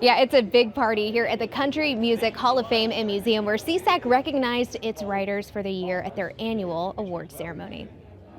Yeah, it's a big party here at the Country Music Hall of Fame and Museum where CSAC recognized its writers for the year at their annual awards ceremony.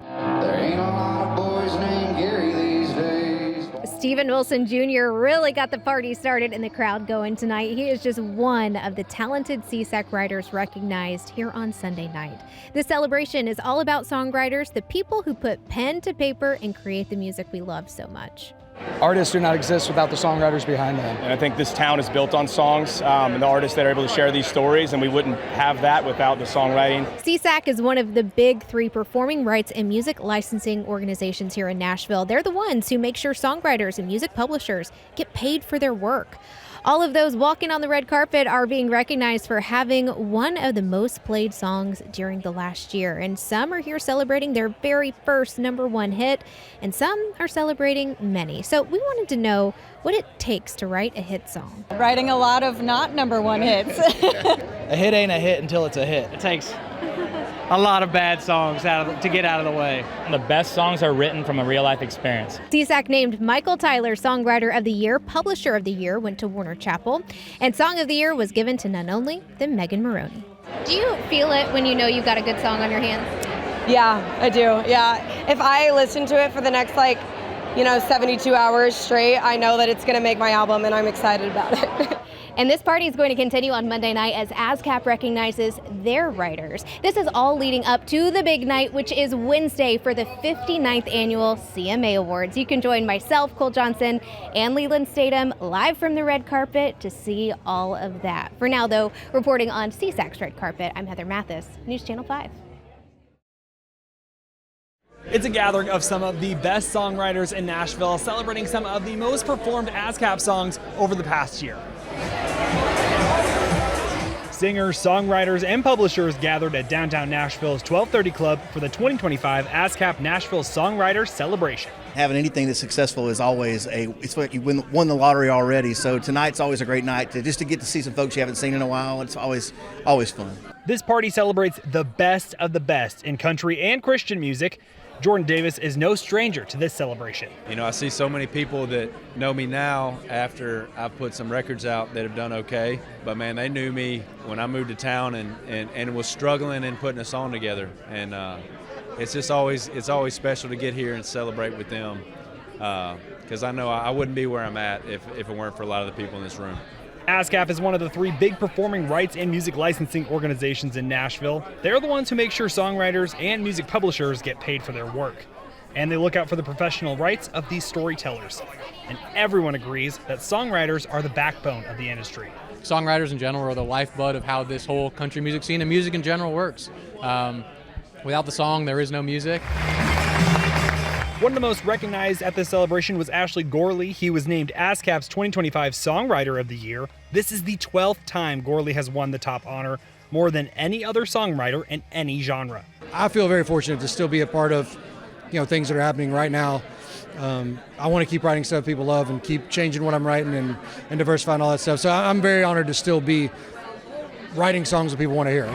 There ain't a lot of boys named Gary these days. Stephen Wilson Jr. really got the party started and the crowd going tonight. He is just one of the talented CSAC writers recognized here on Sunday night. This celebration is all about songwriters, the people who put pen to paper and create the music we love so much. Artists do not exist without the songwriters behind them. And I think this town is built on songs and the artists that are able to share these stories, and we wouldn't have that without the songwriting. CSAC is one of the big three performing rights and music licensing organizations here in Nashville. They're the ones who make sure songwriters and music publishers get paid for their work. All of those walking on the red carpet are being recognized for having one of the most played songs during the last year. And some are here celebrating their very first #1 hit, and some are celebrating many. So we wanted to know what it takes to write a hit song. Writing a lot of not #1 hits. A hit ain't a hit until it's a hit. It takes a lot of bad songs to get out of the way. The best songs are written from a real-life experience. CSAC named Michael Tyler Songwriter of the Year. Publisher of the Year went to Warner Chappell. And Song of the Year was given to none only than Megan Maroney. Do you feel it when you know you've got a good song on your hands? Yeah, I do. Yeah. If I listen to it for the next 72 hours straight, I know that it's going to make my album and I'm excited about it. And this party is going to continue on Monday night as ASCAP recognizes their writers. This is all leading up to the big night, which is Wednesday for the 59th annual CMA Awards. You can join myself, Cole Johnson, and Leland Statham live from the red carpet to see all of that. For now, though, reporting on CSAC's red carpet, I'm Heather Mathis, News Channel 5. It's a gathering of some of the best songwriters in Nashville, celebrating some of the most performed ASCAP songs over the past year. Singers, songwriters, and publishers gathered at downtown Nashville's 1230 Club for the 2025 ASCAP Nashville Songwriters Celebration. Having anything that's successful is always it's like you won the lottery already. So tonight's always a great night to get to see some folks you haven't seen in a while. It's always fun. This party celebrates the best of the best in country and Christian music. Jordan Davis is no stranger to this celebration. You know, I see so many people that know me now after I've put some records out that have done okay. But man, they knew me when I moved to town and was struggling and putting a song together. And it's always special to get here and celebrate with them. Because I know I wouldn't be where I'm at if it weren't for a lot of the people in this room. ASCAP is one of the three big performing rights and music licensing organizations in Nashville. They're the ones who make sure songwriters and music publishers get paid for their work. And they look out for the professional rights of these storytellers. And everyone agrees that songwriters are the backbone of the industry. Songwriters in general are the lifeblood of how this whole country music scene and music in general works. Without the song, there is no music. One of the most recognized at this celebration was Ashley Gorley. He was named ASCAP's 2025 Songwriter of the Year. This is the 12th time Gorley has won the top honor, more than any other songwriter in any genre. I feel very fortunate to still be a part of, things that are happening right now. I want to keep writing stuff people love and keep changing what I'm writing and diversifying all that stuff. So I'm very honored to still be writing songs that people want to hear.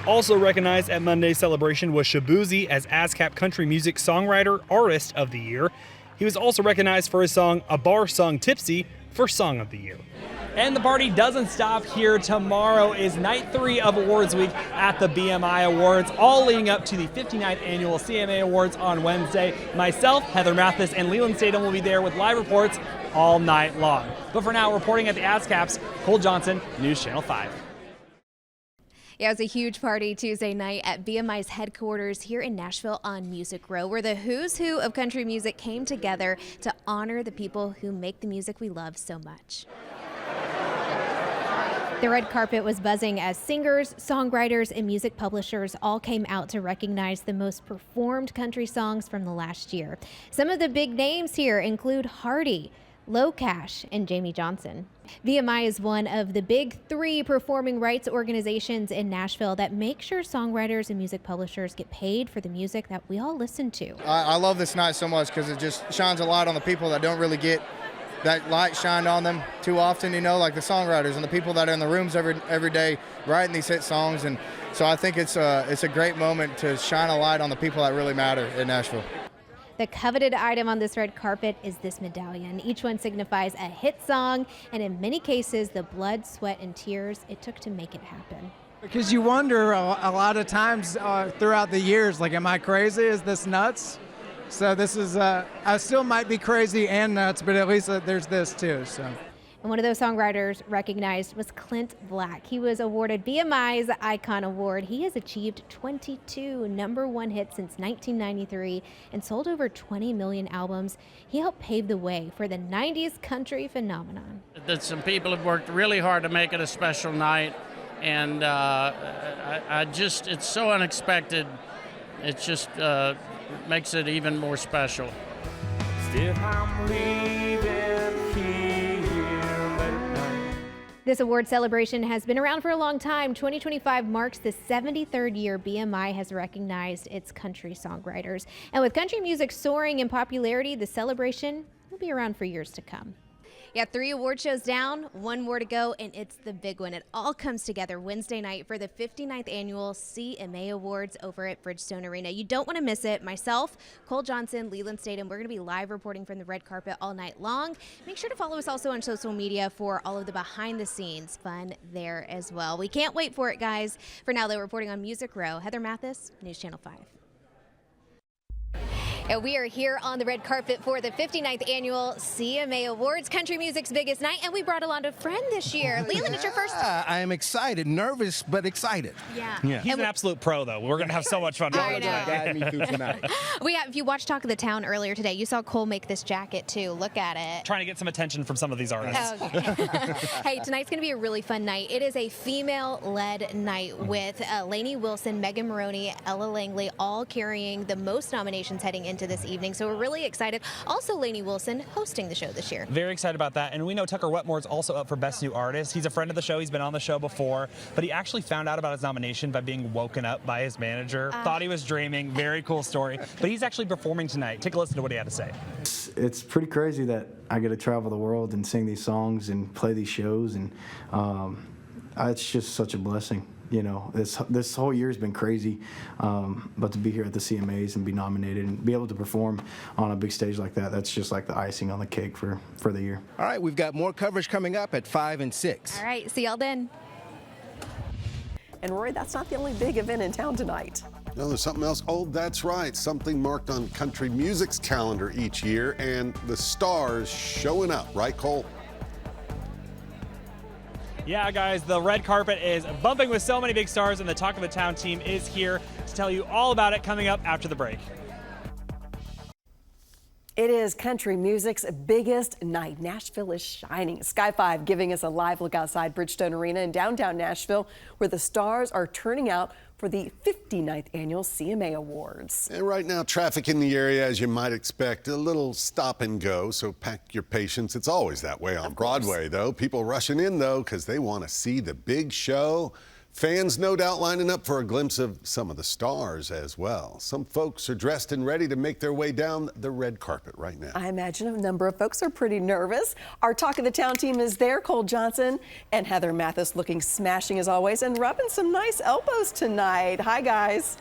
Also recognized at Monday's celebration was Shabuzi as ASCAP Country Music Songwriter Artist of the Year. He was also recognized for his song A Bar Sung Tipsy for Song of the Year. And the party doesn't stop here. Tomorrow is night 3 of Awards Week at the BMI Awards, all leading up to the 59th annual CMA Awards on Wednesday. Myself, Heather Mathis, and Leland Statham will be there with live reports all night long. But for now, reporting at the ASCAPs, Cole Johnson, News Channel 5. Yeah, it was a huge party Tuesday night at BMI's headquarters here in Nashville on Music Row, where the who's who of country music came together to honor the people who make the music we love so much. The red carpet was buzzing as singers, songwriters, and music publishers all came out to recognize the most performed country songs from the last year. Some of the big names here include Hardy, Low Cash, and Jamie Johnson. BMI is one of the big 3 performing rights organizations in Nashville that make sure songwriters and music publishers get paid for the music that we all listen to. I love this night so much because it just shines a light on the people that don't really get that light shined on them too often, like the songwriters and the people that are in the rooms every day writing these hit songs. And so I think it's a great moment to shine a light on the people that really matter in Nashville. The coveted item on this red carpet is this medallion. Each one signifies a hit song, and in many cases, the blood, sweat, and tears it took to make it happen. Because you wonder a lot of times throughout the years, like, am I crazy? Is this nuts? So this is, I still might be crazy and nuts, but at least there's this too, so. And one of those songwriters recognized was Clint Black. He was awarded BMI's Icon Award. He has achieved 22 #1 hits since 1993 and sold over 20 million albums. He helped pave the way for the 90s country phenomenon. That some people have worked really hard to make it a special night, and it's so unexpected. It just makes it even more special. Still I'm leaving here late at night. This award celebration has been around for a long time. 2025 marks the 73rd year BMI has recognized its country songwriters. And with country music soaring in popularity, the celebration will be around for years to come. Yeah, 3 award shows down, 1 more to go, and it's the big one. It all comes together Wednesday night for the 59th annual CMA Awards over at Bridgestone Arena. You don't want to miss it. Myself, Cole Johnson, Leland Statham, we're going to be live reporting from the red carpet all night long. Make sure to follow us also on social media for all of the behind-the-scenes fun there as well. We can't wait for it, guys. For now, though, reporting on Music Row, Heather Mathis, News Channel 5. And we are here on the red carpet for the 59th annual CMA Awards, country music's biggest night, and we brought along a friend this year. Leland, it's your first time. I am excited, nervous, but excited. Yeah. He's an absolute pro, though. We're going to have so much fun. I know. Guide me through tonight. If you watched Talk of the Town earlier today, you saw Cole make this jacket, too. Look at it. Trying to get some attention from some of these artists. Okay. Hey, tonight's going to be a really fun night. It is a female-led night with Lainey Wilson, Megan Maroney, Ella Langley, all carrying the most nominations heading into this evening. So we're really excited. Also, Lainey Wilson hosting the show this year. Very excited about that. And we know Tucker Wetmore's also up for Best New Artist. He's a friend of the show. He's been on the show before. But he actually found out about his nomination by being woken up by his manager. Thought he was dreaming. Very cool story. But he's actually performing tonight. Take a listen to what he had to say. It's pretty crazy that I get to travel the world and sing these songs and play these shows. And it's just such a blessing. You know, this whole year has been crazy, but to be here at the CMAs and be nominated and be able to perform on a big stage like that, that's just like the icing on the cake for the year. All right, we've got more coverage coming up at 5 and 6. All right, see y'all then. And Roy, that's not the only big event in town tonight. No, there's something else. Oh, that's right. Something marked on country music's calendar each year, and the stars showing up, right, Cole? Yeah, guys, the red carpet is bumping with so many big stars, and the Talk of the Town team is here to tell you all about it coming up after the break. It is country music's biggest night. Nashville is shining. Sky 5 giving us a live look outside Bridgestone Arena in downtown Nashville, where the stars are turning out for the 59th annual CMA Awards. And right now, traffic in the area, as you might expect, a little stop and go, so pack your patience. It's always that way on Broadway, though. People rushing in, though, because they want to see the big show. Fans no doubt lining up for a glimpse of some of the stars as well. Some folks are dressed and ready to make their way down the red carpet right now. I imagine a number of folks are pretty nervous. Our Talk of the Town team is there, Cole Johnson and Heather Mathis looking smashing as always and rubbing some nice elbows tonight. Hi, guys.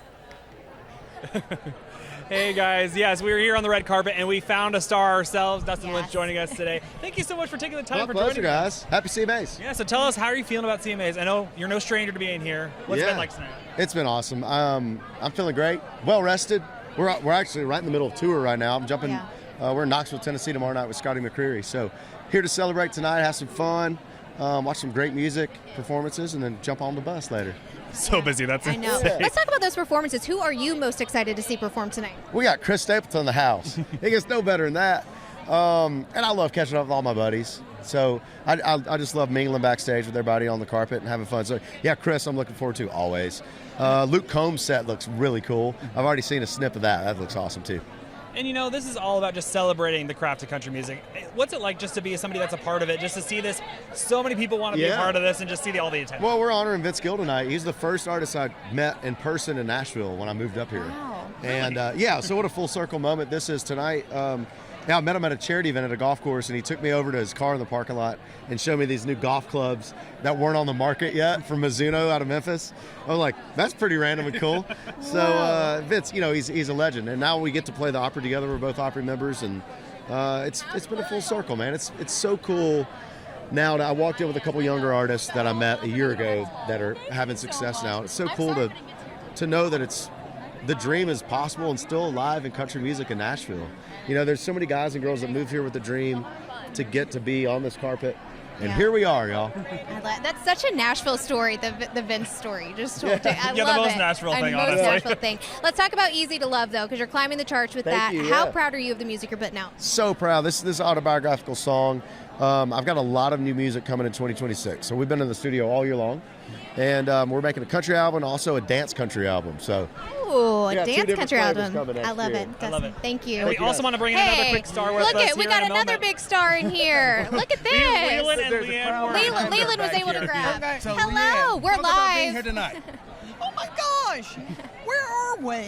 Hey guys, yes, we were here on the red carpet and we found a star ourselves. Dustin Lynch joining us today. Thank you so much for taking the time for joining us. Happy CMAs. Yeah, so tell us, how are you feeling about CMAs? I know you're no stranger to being here. What's it been like tonight? It's been awesome. I'm feeling great, well rested. We're actually right in the middle of tour right now. I'm jumping. We're in Knoxville, Tennessee tomorrow night with Scotty McCreery. So here to celebrate tonight, have some fun, watch some great music performances, and then jump on the bus later. So busy, that's I know. Let's talk about those performances. Who are you most excited to see perform tonight? We got Chris Stapleton in the house. It gets no better than that. And I love catching up with all my buddies. So I just love mingling backstage with everybody on the carpet and having fun. So yeah, Chris, I'm looking forward to always. Luke Combs' set looks really cool. I've already seen a snip of that. That looks awesome too. And you know, this is all about just celebrating the craft of country music. What's it like just to be somebody that's a part of it, just to see this? So many people want to be a part of this and just see all the attention. Well, we're honoring Vince Gill tonight. He's the first artist I met in person in Nashville when I moved up here. Wow. And yeah, so what a full circle moment this is tonight. Yeah, I met him at a charity event at a golf course, and he took me over to his car in the parking lot and showed me these new golf clubs that weren't on the market yet from Mizuno out of Memphis. I was like, that's pretty random and cool. So Vince, you know, he's a legend, and now we get to play the Opry together. We're both Opry members, and it's been a full circle, man. It's so cool. Now I walked in with a couple younger artists that I met a year ago that are having success now. It's so cool to know that the dream is possible and still alive in country music in Nashville. You know, there's so many guys and girls that move here with the dream to get to be on this carpet. And here we are, y'all. That's such a Nashville story, the Vince story. You just told it. I love the most it. Nashville thing, most honestly. Nashville thing. Let's talk about Easy to Love, though, because you're climbing the charts with Thank that. you, How yeah. proud are you of the music you're putting out? So proud. This autobiographical song. I've got a lot of new music coming in 2026. So we've been in the studio all year long. And we're making a country album, also a dance country album. So Ooh, a we got two dance different country flavors album. coming next I love year. it. I love it. Thank you. And we also want to bring in another quick star with us. Look it, we here got in a another moment. big star in here. Look at this. Leland and Leanne. Leland was able to grab. Okay, so Hello, Leanne, we're talk about being here live. tonight. Oh my gosh, where are we?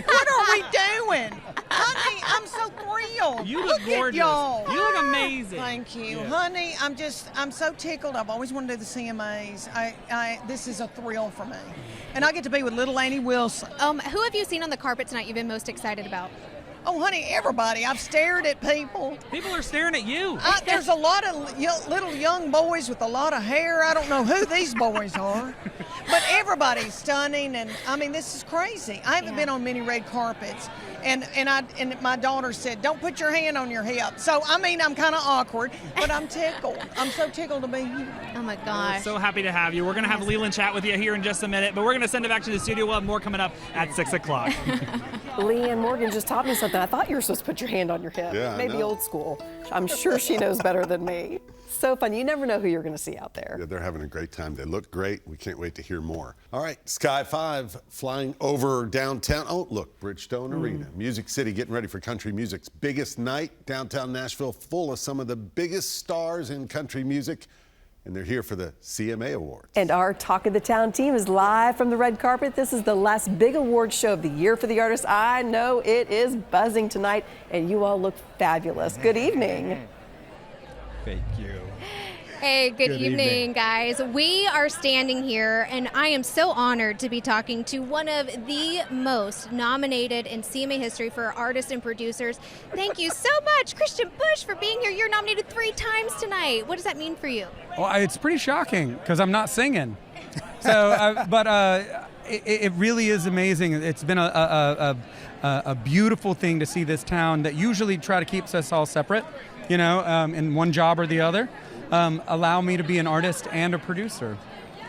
What are we doing? Honey, I'm so thrilled. You look gorgeous. At y'all. You look amazing. Thank you, Yeah. honey. I'm so tickled. I've always wanted to do the CMAs. This is a thrill for me, and I get to be with little Annie Wilson. Who have you seen on the carpet tonight you've been most excited about? Oh, honey, everybody. I've stared at people. People are staring at you. There's a lot of little young boys with a lot of hair. I don't know who these boys are, but everybody's stunning. And I mean, this is crazy. I haven't been on many red carpets, and my daughter said, "Don't put your hand on your hip." So I mean, I'm kind of awkward, but I'm tickled. I'm so tickled to be here. Oh my We're gosh. so happy to have you. We're going to have Leland chat with you here in just a minute, but we're going to send it back to the studio. We'll have more coming up at 6 o'clock. Leanne Morgan just taught me something. I thought you were supposed to put your hand on your hip. Yeah, I Maybe know. old school. I'm sure she knows better than me. So fun. You never know who you're going to see out there. Yeah, they're having a great time. They look great. We can't wait to hear more. All right, Sky 5 flying over downtown. Oh, look, Bridgestone Arena. Music City getting ready for country music's biggest night. Downtown Nashville full of some of the biggest stars in country music. And they're here for the CMA Awards. And our Talk of the Town team is live from the red carpet. This is the last big award show of the year for the artists. I know it is buzzing tonight, and you all look fabulous. Good evening. Thank you. Hey, good Good evening, evening. guys. We are standing here, and I am so honored to be talking to one of the most nominated in CMA history for artists and producers. Thank you so much, Christian Bush, for being here. You're nominated 3 times tonight. What does that mean for you? Well, it's pretty shocking because I'm not singing. So, it really is amazing. It's been a beautiful thing to see this town that usually try to keep us all separate, in one job or the other, allow me to be an artist and a producer,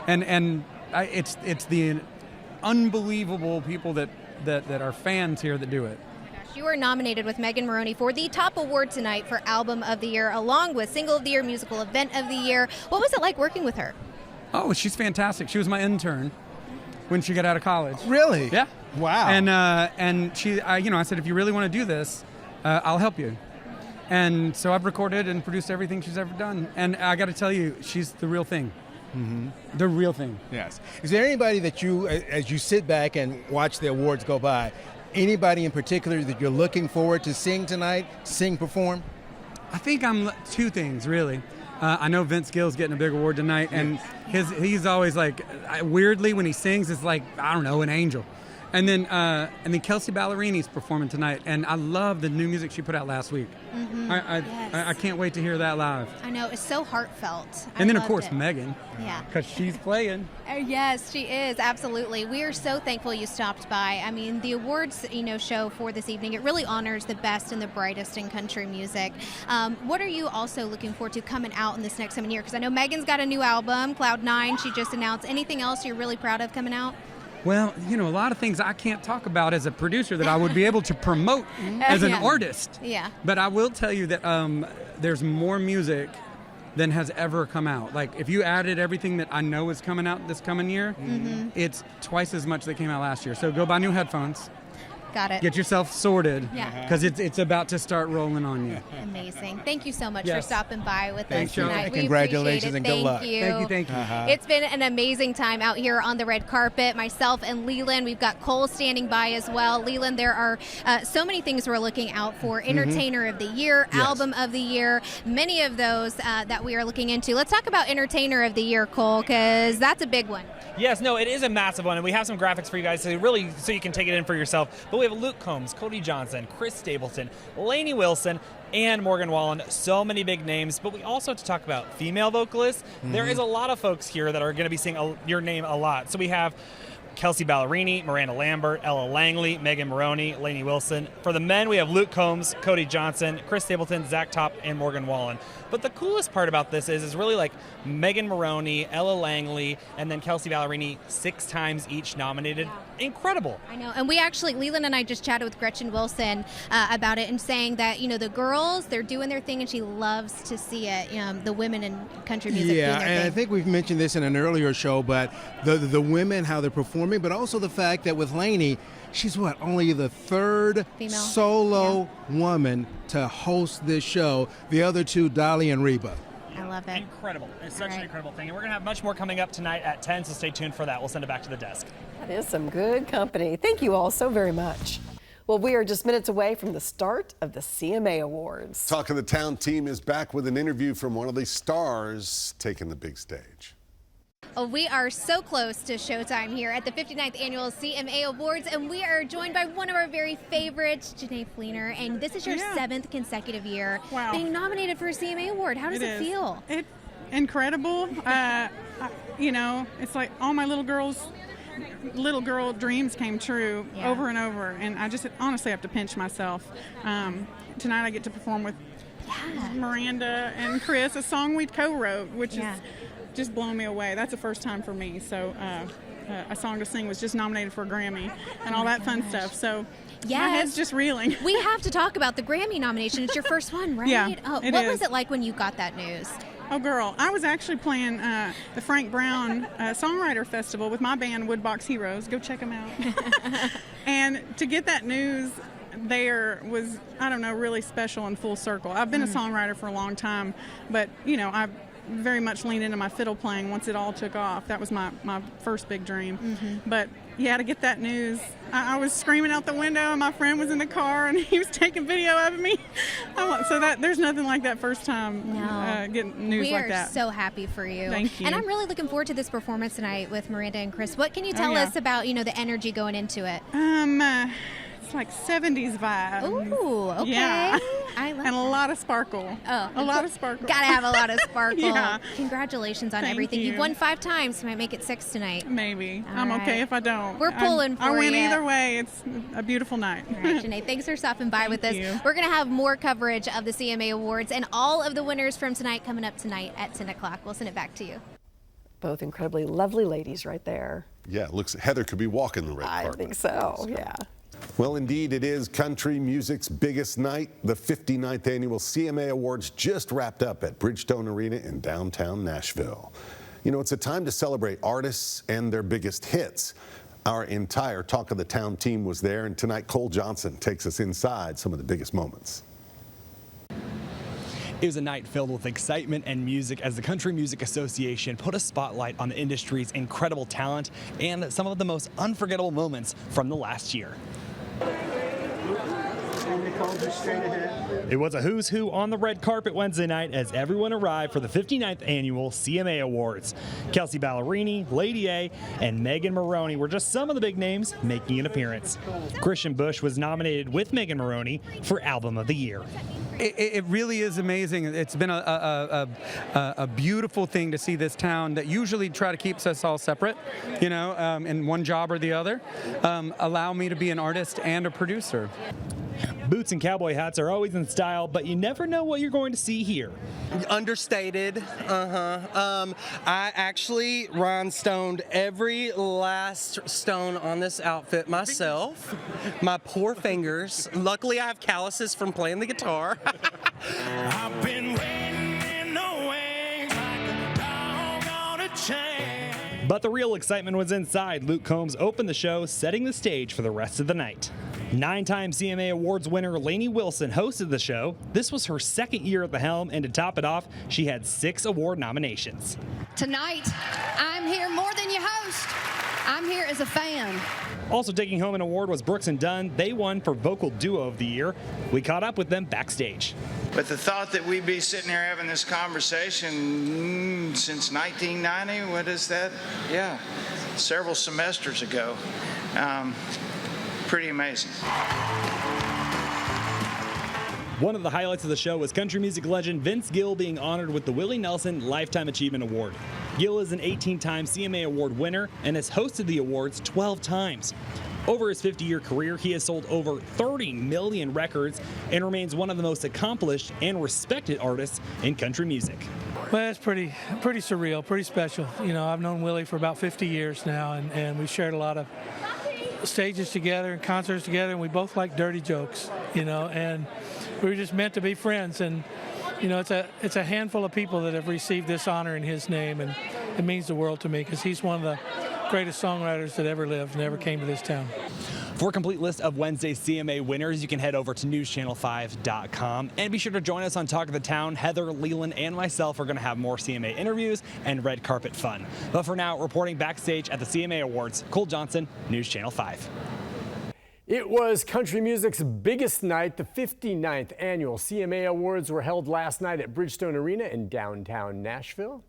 it's the unbelievable people that are fans here that do it. You were nominated with Megan Moroney for the top award tonight for Album of the Year, along with Single of the Year, Musical Event of the Year. What was it like working with her? Oh, she's fantastic. She was my intern when she got out of college. Really? Yeah. Wow. And she, I said, if you really want to do this, I'll help you. And so I've recorded and produced everything she's ever done. And I got to tell you, she's the real thing. Mm-hmm. The real thing. Yes. Is there anybody that you, as you sit back and watch the awards go by, anybody in particular that you're looking forward to seeing tonight, perform? I think I'm 2 things, really. I know Vince Gill's getting a big award tonight, and he's always like, weirdly, when he sings, it's like, I don't know, an angel. And then Kelsey Ballerini's performing tonight, and I love the new music she put out last week. Mm-hmm. I can't wait to hear that live. I know, it's so heartfelt. And then, of loved course, it. Megan. Yeah. Because she's playing. Yes, she is, absolutely. We are so thankful you stopped by. I mean, the awards, show for this evening, it really honors the best and the brightest in country music. What are you also looking forward to coming out in this next coming year? Because I know Megan's got a new album, Cloud 9, she just announced. Anything else you're really proud of coming out? Well, a lot of things I can't talk about as a producer that I would be able to promote as an artist. Yeah. But I will tell you that there's more music than has ever come out. Like, if you added everything that I know is coming out this coming year, Mm-hmm. it's twice as much that came out last year. So go buy new headphones, Got it. Get yourself sorted. Yeah. Because it's about to start rolling on you. Amazing. Thank you so much Yes. for stopping by with Thanks, us Joe. tonight. We Congratulations appreciate it. and good luck. Thank you. Thank you, thank you. It's been an amazing time out here on the red carpet. Myself and Leland, we've got Cole standing by as well. Leland, there are so many things we're looking out for. Entertainer of the Year, Yes. Album of the Year, many of those that we are looking into. Let's talk about Entertainer of the Year, Cole, because that's a big one. Yes, no, it is a massive one, and we have some graphics for you guys so you can take it in for yourself. But we have Luke Combs, Cody Johnson, Chris Stapleton, Lainey Wilson, and Morgan Wallen. So many big names, but we also have to talk about female vocalists. There is a lot of folks here that are going to be saying your name a lot. So we have Kelsey Ballerini, Miranda Lambert, Ella Langley, Megan Maroney, Lainey Wilson. For the men, we have Luke Combs, Cody Johnson, Chris Stapleton, Zach Top, and Morgan Wallen. But the coolest part about this is really like Megan Maroney, Ella Langley, and then Kelsey Ballerini 6 times each nominated. Incredible. I know. And we actually, Leland and I just chatted with Gretchen Wilson about it and saying that, the girls, they're doing their thing and she loves to see it, the women in country music Yeah, doing their and thing. I think we've mentioned this in an earlier show, but the women, how they're performing, but also the fact that with Lainey, she's only the third Female. solo woman to host this show. The other two, Dolly and Reba. I love it. Incredible. It's such an incredible thing. And we're going to have much more coming up tonight at 10, so stay tuned for that. We'll send it back to the desk. That is some good company. Thank you all so very much. Well, we are just minutes away from the start of the CMA Awards. Talk of the Town team is back with an interview from one of the stars taking the big stage. Oh, we are so close to showtime here at the 59th Annual CMA Awards, and we are joined by one of our very favorites, Janae Fleener, and this is your 7th consecutive year being nominated for a CMA Award. How does it feel? It's incredible. It's like all my little girl dreams came true over and over, and I just honestly have to pinch myself. Tonight I get to perform with Miranda and Chris, a song we co-wrote, which is just blown me away. That's the first time for me. So A Song to Sing was just nominated for a Grammy and all that fun stuff. So my head's just reeling. We have to talk about the Grammy nomination. It's your first one, right? Yeah, What it is. was it like when you got that news? Oh, girl, I was actually playing the Frank Brown Songwriter Festival with my band, Woodbox Heroes. Go check them out. And to get that news there was, really special and full circle. I've been a songwriter for a long time, but, I very much leaned into my fiddle playing once it all took off. That was my first big dream. But, to get that news, I was screaming out the window, and my friend was in the car, and he was taking video of me. So there's nothing like that first time getting news like that. We are so happy for you. Thank you. And I'm really looking forward to this performance tonight with Miranda and Chris. What can you tell us about, the energy going into it? It's like 70s vibes. Ooh, okay. Yeah. I love and a lot of sparkle. Oh, a lot of sparkle. Gotta have a lot of sparkle. Yeah. Congratulations on Thank everything. you. You've won 5 times. You might make it 6 tonight. Maybe. All I'm right. okay if I don't. We're pulling for I win you. either way. It's a beautiful night. All right, Janae, thanks for stopping by with us. you. We're going to have more coverage of the CMA Awards and all of the winners from tonight coming up tonight at 10 o'clock. We'll send it back to you. Both incredibly lovely ladies right there. Yeah, looks Heather could be walking the red carpet. I think so, yeah. Well, indeed, it is country music's biggest night. The 59th Annual CMA Awards just wrapped up at Bridgestone Arena in downtown Nashville. It's a time to celebrate artists and their biggest hits. Our entire Talk of the Town team was there, and tonight Cole Johnson takes us inside some of the biggest moments. It was a night filled with excitement and music as the Country Music Association put a spotlight on the industry's incredible talent and some of the most unforgettable moments from the last year. It was a who's who on the red carpet Wednesday night as everyone arrived for the 59th Annual CMA Awards. Kelsey Ballerini, Lady A, and Megan Maroney were just some of the big names making an appearance. Christian Bush was nominated with Megan Maroney for Album of the Year. It really is amazing. It's been a beautiful thing to see this town that usually try to keep us all separate, in one job or the other, allow me to be an artist and a producer. Boots and cowboy hats are always in style, but you never know what you're going to see here. Understated. I actually rhinestoned every last stone on this outfit myself. My poor fingers. Luckily, I have calluses from playing the guitar. I've been waiting in the wings like a dog on a chain. But the real excitement was inside. Luke Combs opened the show, setting the stage for the rest of the night. 9-time CMA Awards winner Lainey Wilson hosted the show. This was her second year at the helm, and to top it off, she had 6 award nominations. Tonight, I'm here more than your host. I'm here as a fan. Also taking home an award was Brooks and Dunn. They won for Vocal Duo of the Year. We caught up with them backstage. But the thought that we'd be sitting here having this conversation since 1990, what is that? Yeah, several semesters ago. Pretty amazing. One of the highlights of the show was country music legend Vince Gill being honored with the Willie Nelson Lifetime Achievement Award. Gill is an 18-time CMA Award winner and has hosted the awards 12 times. Over his 50-year career, he has sold over 30 million records and remains one of the most accomplished and respected artists in country music. Well, it's pretty surreal, pretty special. You know, I've known Willie for about 50 years now, and we've shared a lot of stages together and concerts together, and we both like dirty jokes, you know, and we were just meant to be friends. And you know, it's a handful of people that have received this honor in his name, and it means the world to me because he's one of the greatest songwriters that ever lived and ever came to this town. For a complete list of Wednesday's CMA winners, you can head over to newschannel5.com. And be sure to join us on Talk of the Town. Heather, Leland, and myself are going to have more CMA interviews and red carpet fun. But for now, reporting backstage at the CMA Awards, Cole Johnson, News Channel 5. It was country music's biggest night. The 59th annual CMA Awards were held last night at Bridgestone Arena in downtown Nashville.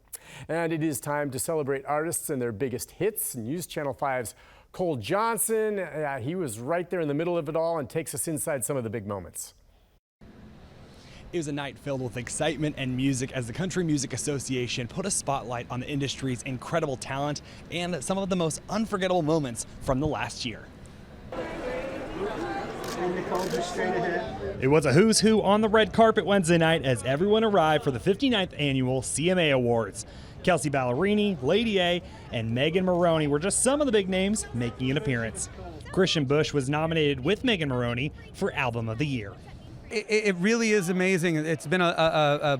And it is time to celebrate artists and their biggest hits. News Channel 5's Cole Johnson, he was right there in the middle of it all and takes us inside some of the big moments. It was a night filled with excitement and music as the Country Music Association put a spotlight on the industry's incredible talent and some of the most unforgettable moments from the last year. It was a who's who on the red carpet Wednesday night as everyone arrived for the 59th annual CMA Awards. Kelsey Ballerini, Lady A, and Megan Moroney were just some of the big names making an appearance. Christian Bush was nominated with Megan Moroney for Album of the Year. It really is amazing. It's been a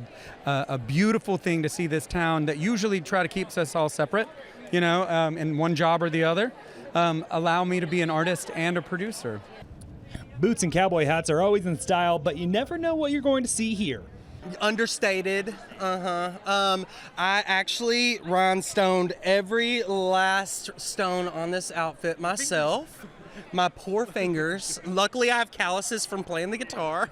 beautiful thing to see this town that usually try to keep us all separate, you know, in one job or the other, allow me to be an artist and a producer. Boots and cowboy hats are always in style, but you never know what you're going to see here. Understated. I actually rhinestoned every last stone on this outfit myself. My poor fingers. Luckily, I have calluses from playing the guitar.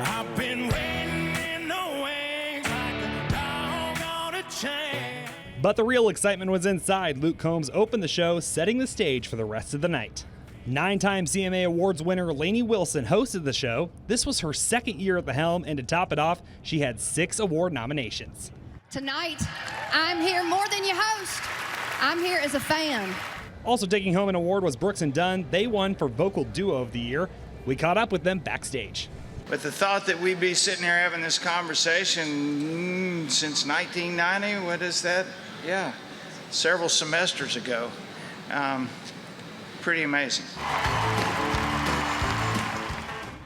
I've been waiting in the wings like a dog on a chain. But the real excitement was inside. Luke Combs opened the show, setting the stage for the rest of the night. 9-time CMA Awards winner Lainey Wilson hosted the show. This was her second year at the helm, and to top it off, she had 6 award nominations. Tonight, I'm here more than your host. I'm here as a fan. Also taking home an award was Brooks and Dunn. They won for Vocal Duo of the Year. We caught up with them backstage. But the thought that we'd be sitting here having this conversation since 1990, what is that? Yeah, several semesters ago. Pretty amazing.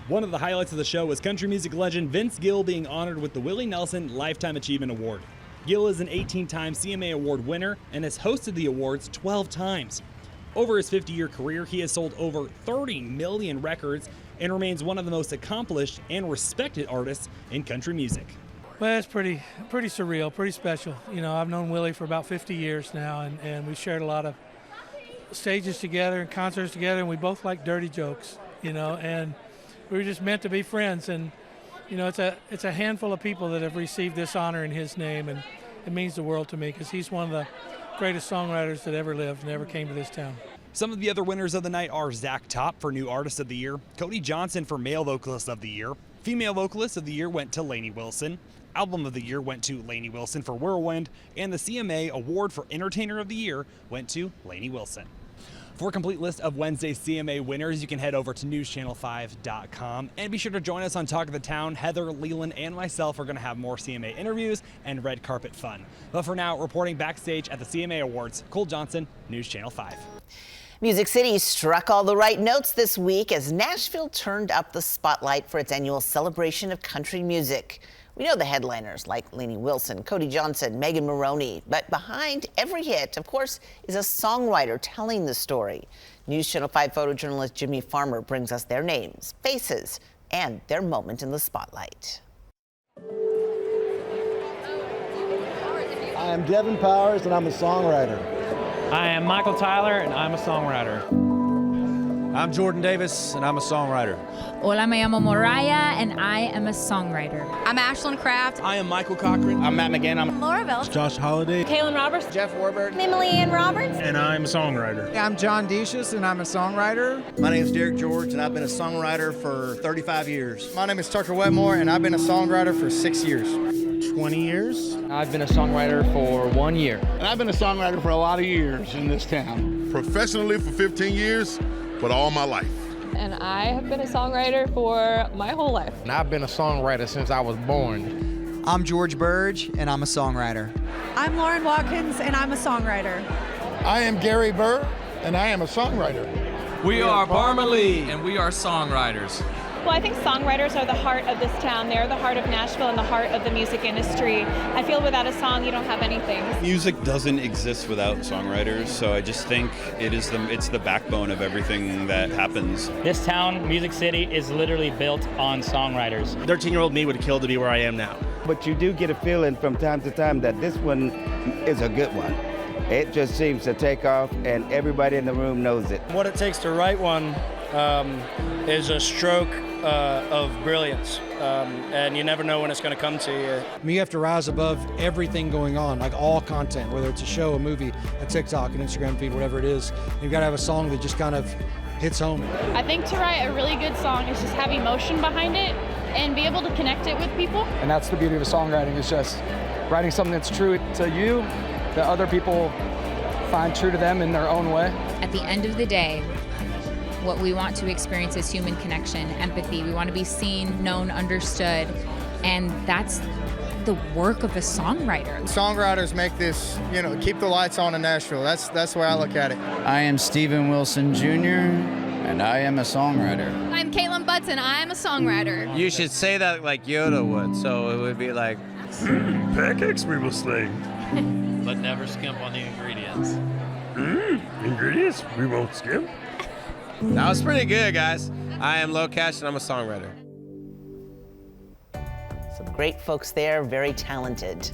One of the highlights of the show was country music legend Vince Gill being honored with the Willie Nelson Lifetime Achievement Award. Gill is an 18-time CMA Award winner and has hosted the awards 12 times. Over his 50-year career, he has sold over 30 million records and remains one of the most accomplished and respected artists in country music. Well, it's pretty surreal, pretty special. You know, I've known Willie for about 50 years now, and we've shared a lot of stages together and concerts together, and we both like dirty jokes, you know, and we were just meant to be friends. And you know, it's a handful of people that have received this honor in his name, and it means the world to me because he's one of the greatest songwriters that ever lived and ever came to this town. Some of the other winners of the night are Zach Top for New Artist of the Year, Cody Johnson for Male Vocalist of the Year, Female Vocalist of the Year went to Lainey Wilson, Album of the Year went to Lainey Wilson for Whirlwind, and the CMA Award for Entertainer of the Year went to Lainey Wilson. For a complete list of Wednesday's CMA winners, you can head over to newschannel5.com. And be sure to join us on Talk of the Town. Heather, Leland, and myself are going to have more CMA interviews and red carpet fun. But for now, reporting backstage at the CMA Awards, Cole Johnson, News Channel 5. Music City struck all the right notes this week as Nashville turned up the spotlight for its annual celebration of country music. We know the headliners like Lainey Wilson, Cody Johnson, Megan Maroney, but behind every hit, of course, is a songwriter telling the story. News Channel 5 photojournalist Jimmy Farmer brings us their names, faces, and their moment in the spotlight. I am Devin Powers, and I'm a songwriter. I am Michael Tyler, and I'm a songwriter. I'm Jordan Davis, and I'm a songwriter. Hola, me llamo Mariah, and I am a songwriter. I'm Ashlyn Kraft. I am Michael Cochran. I'm Matt McGinn. I'm Laura Velch. Josh Holiday. Kaylin Roberts. Jeff Warburg. Emily Ann Roberts. And I'm a songwriter. I'm John Decius, and I'm a songwriter. My name is Derek George, and I've been a songwriter for 35 years. My name is Tucker Wetmore, and I've been a songwriter for 6 years. 20 years. I've been a songwriter for 1 year. And I've been a songwriter for a lot of years in this town. Professionally for 15 years, but all my life. And I have been a songwriter for my whole life. And I've been a songwriter since I was born. I'm George Burge, and I'm a songwriter. I'm Lauren Watkins, and I'm a songwriter. I am Gary Burr, and I am a songwriter. We are Parma Lee, and we are songwriters. Well, I think songwriters are the heart of this town. They're the heart of Nashville and the heart of the music industry. I feel without a song, you don't have anything. Music doesn't exist without songwriters, so I just think it's the backbone of everything that happens. This town, Music City, is literally built on songwriters. 13-year-old me would kill to be where I am now. But you do get a feeling from time to time that this one is a good one. It just seems to take off, and everybody in the room knows it. What it takes to write one is a stroke of brilliance, and you never know when it's going to come to you. You have to rise above everything going on, like all content, whether it's a show, a movie, a TikTok, an Instagram feed, whatever it is. You've got to have a song that just kind of hits home. I think to write a really good song is just have emotion behind it and be able to connect it with people. And that's the beauty of songwriting, is just writing something that's true to you, that other people find true to them in their own way. At the end of the day, what we want to experience is human connection, empathy. We want to be seen, known, understood, and that's the work of a songwriter. Songwriters make this, keep the lights on in Nashville. That's the way I look at it. I am Stephen Wilson Jr., and I am a songwriter. I'm Caitlin Butts, and I'm a songwriter. You should say that like Yoda would, so it would be like, Pancakes we will sling. But never skimp on the ingredients. Ingredients we won't skimp. that was pretty good, guys. I am Low Cash, and I'm a songwriter. Some great folks there, very talented.